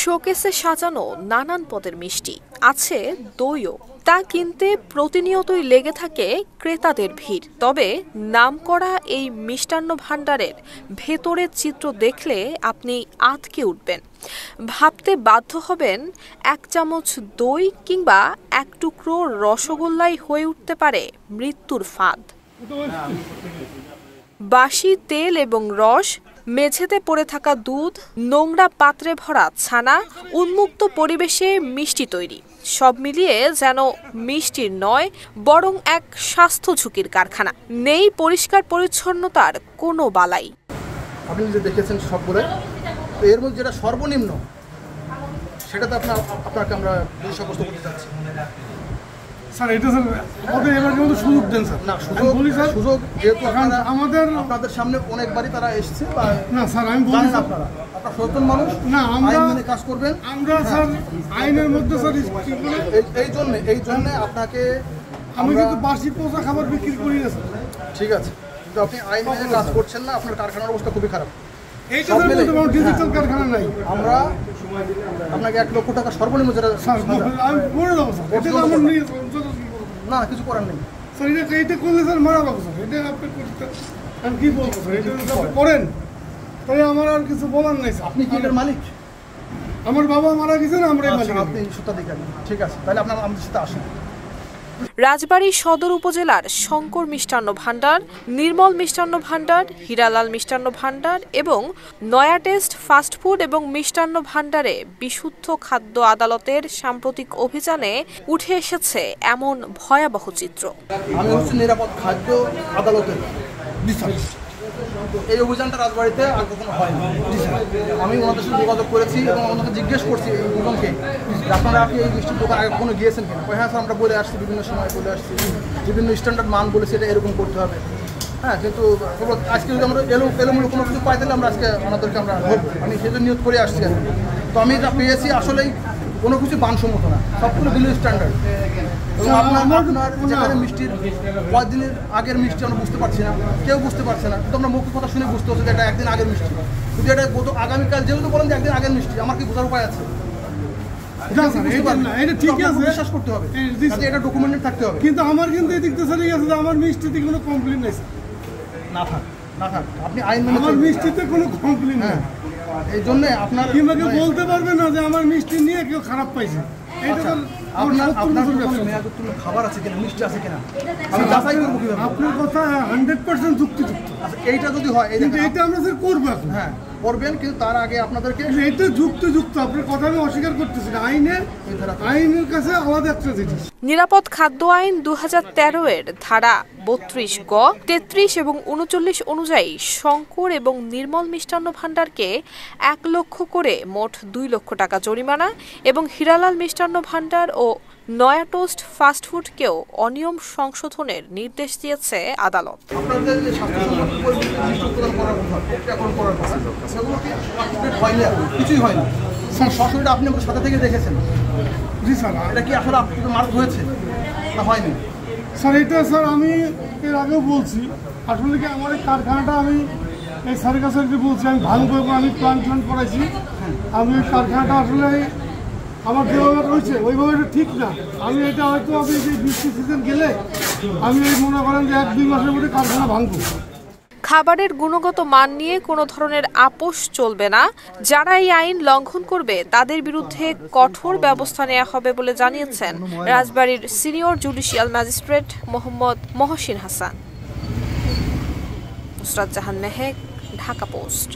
শোকেসে সাজানো নানান পদের মিষ্টি, আছে দইও। তা কিনতে প্রতিনিয়তই লেগে থাকে ক্রেতাদের ভিড়। তবে নামকরা এই মিষ্টান্ন ভাণ্ডারের ভেতরের চিত্র দেখলে আপনি আঁতকে উঠবেন। ভাবতে বাধ্য হবেন, এক চামচ দই কিংবা এক টুকরো রসগোল্লাই হয়ে উঠতে পারে মৃত্যুর ফাঁদ। বাসি তেল এবং রস, মেঝেতে পড়ে থাকা দুধ, নোংরা পাত্রে ভরা ছানা, উন্মুক্ত পরিবেশে মিষ্টি তৈরি, সব মিলিয়ে যেন মিষ্টির নয় বরং এক স্বাস্থ্য ঝুঁকির কারখানা। নেই পরিষ্কার পরিচ্ছন্নতার কোনো বালাই। আপনি যে দেখেছেন সবগুলো, এর মধ্যে যেটা সর্বনিম্ন সেটাতে আপনাকে আমরা সাব্যস্ত করতে চাচ্ছি। স্যার এটা স্যার আমাদের এবার কিন্তু সুযোগ দেন স্যার। না সুযোগ যেহেতু আপনাদের সামনে অনেকবারই তারা এসছে। না স্যার আমি বলি আপনারা সচেতন মানুষ, না আমরা কাজ করবেন। আমরা স্যার আইনের মধ্যে স্যার এই জন্য আপনাকে আমি কিন্তু বাসি পচা খাবার বিক্রি করি না স্যার। ঠিক আছে, কিন্তু আপনি আইন মেনে কাজ করছেন না, আপনার কারখানার অবস্থা খুবই খারাপ। এইটা স্যার বলতে পারবো ডিজিটাল কারখানা নাই। আমরা আপনাকে 1 লক্ষ টাকা সর্বনিম্ন যেটা আমি করে দেবো স্যার। এটা আমার না কিছু করার নেই স্যার। এটা করলে স্যার মারা যাবো স্যার। এটা আপনি করতে আমি কি বলবো স্যার? এটা আপনি করেন তাই আমার আর কিছু বলার নাই স্যার। আপনি কি এর মালিক? আমার বাবা মারা গেছেন, আমরা আপনি সত্ত্বাধিকারী। ঠিক আছে, তাহলে আপনার আমাদের সাথে আসেন। রাজবাড়ী সদর উপজেলার শঙ্কর মিষ্টান্ন ভাণ্ডার, নির্মল মিষ্টান্ন ভাণ্ডার, হীরালাল মিষ্টান্ন ভাণ্ডার এবং নয়া টেস্ট ফাস্টফুড এবং মিষ্টান্ন ভাণ্ডারে বিশুদ্ধ খাদ্য আদালতের সাম্প্রতিক অভিযানে উঠে এসেছে এমন ভয়াবহ চিত্র। আমি হচ্ছে নিরাপদ খাদ্য আদালতের এই অভিযানটা রাজবাড়িতে আর কখনো হয় না। আমি ওনাদের সাথে যোগাযোগ করেছি এবং ওনাকে জিজ্ঞেস করছি এই দুজনকে, আপনারা কি এই মিষ্টির দোকান আগে কখনো গিয়েছেন কিনা? হ্যাঁ স্যার আমরা বলে আসছি, বিভিন্ন সময় বলে আসছি, বিভিন্ন স্ট্যান্ডার্ড মান বলেছি এটা এরকম করতে হবে। হ্যাঁ, কিন্তু আজকে যদি আমরা এলোমেলো কোনো কিছু পাই তাহলে আমরা আজকে ওনাদেরকে আমরা ধরবো। আমি সেজন্য নিয়োগ করে আসছি আর কি। তো আমি যা পেয়েছি আসলেই কোনো কিছু বানসম্মত না, সবগুলো বিলো স্ট্যান্ডার্ড। এবং আপনার যেখানে মিষ্টির কয়েকদিনের আগের মিষ্টি আমরা বুঝতে পারছি না, কেউ বুঝতে পারছে না, কিন্তু আমরা মুখের কথা শুনে বুঝতে হচ্ছে যে এটা একদিন আগের মিষ্টি। কিন্তু এটা আগামীকাল যেহেতু বলেন যে একদিন আগের মিষ্টি, আমার কি বোঝার উপায় আছে? বিশ্বাস করতে হবে, এটা ডকুমেন্টেড থাকতে হবে। কিন্তু আমার কিন্তু এদিক থেকে স্যার আছে যে আমার মিষ্টিতে কোনো কমপ্লেন নেই। না থাক আপনি আইন মেনে আমার মিষ্টিতে কোনো কমপ্লেন নেই। এই জন্য আপনার কিভাবে বলতে পারবে না যে আমার মিষ্টি নিয়ে কেউ খারাপ পাইছে? আপনার খাবার আছে কিনা, মিষ্টি আছে কিনা আমি যাচাই করবো কিভাবে? আপনার কথা 100% যুক্তিযুক্ত। এইটা যদি হয় এইটা আমরা স্যার করবো এখন। হ্যাঁ করবেন, কিন্তু তার আগে আপনাদেরকে এটা যুক্তিযুক্ত। আপনার কথা আমি অস্বীকার করতেছি না। আইনের কাছে আলাদা একটা জিনিস। নিরাপদ খাদ্য আইন 2013 এর ধারা 32 গ, 33 এবং 39 অনুযায়ী শঙ্কর এবং নির্মল মিষ্টান্ন ভাণ্ডারকে 1 লক্ষ করে মোট 2 লক্ষ টাকা জরিমানা এবং হীরালাল মিষ্টান্ন ভাণ্ডার ও নয়া টোস্ট ফাস্টফুডকেও অনিয়ম সংশোধনের নির্দেশ দিয়েছে আদালত। কিছুই হয়নি স্যার, সরাসরি আপনি আমার সাথে থেকে দেখেছেন। জি স্যার, এটা কি আসলে আপনার মার্ক হয়েছে না হয়নি? স্যার এটা স্যার আমি এর আগেও বলছি, আসলে কি আমার এই কারখানাটা আমি এই স্যারের কাছে বলছি আমি ভাঙবো এবং আমি প্ল্যান করাইছি। আমি ওই কারখানাটা আসলে আমার যেভাবে রয়েছে ওইভাবে এটা ঠিক না। আমি এটা হয়তো আমি যে বৃষ্টি সিজন গেলে আমি এই মনে করেন যে 1-2 মাসের মধ্যে কারখানা ভাঙবো। খাবারের গুণগত মান নিয়ে কোনো ধরনের আপোষ চলবে না। যারা এই আইন লঙ্ঘন করবে তাদের বিরুদ্ধে কঠোর ব্যবস্থা নেওয়া হবে বলে জানিয়েছেন রাজবাড়ীর senior judicial magistrate Mohammad Mohsin Hasan. Nusrat Jahan Mehek, Dhaka post.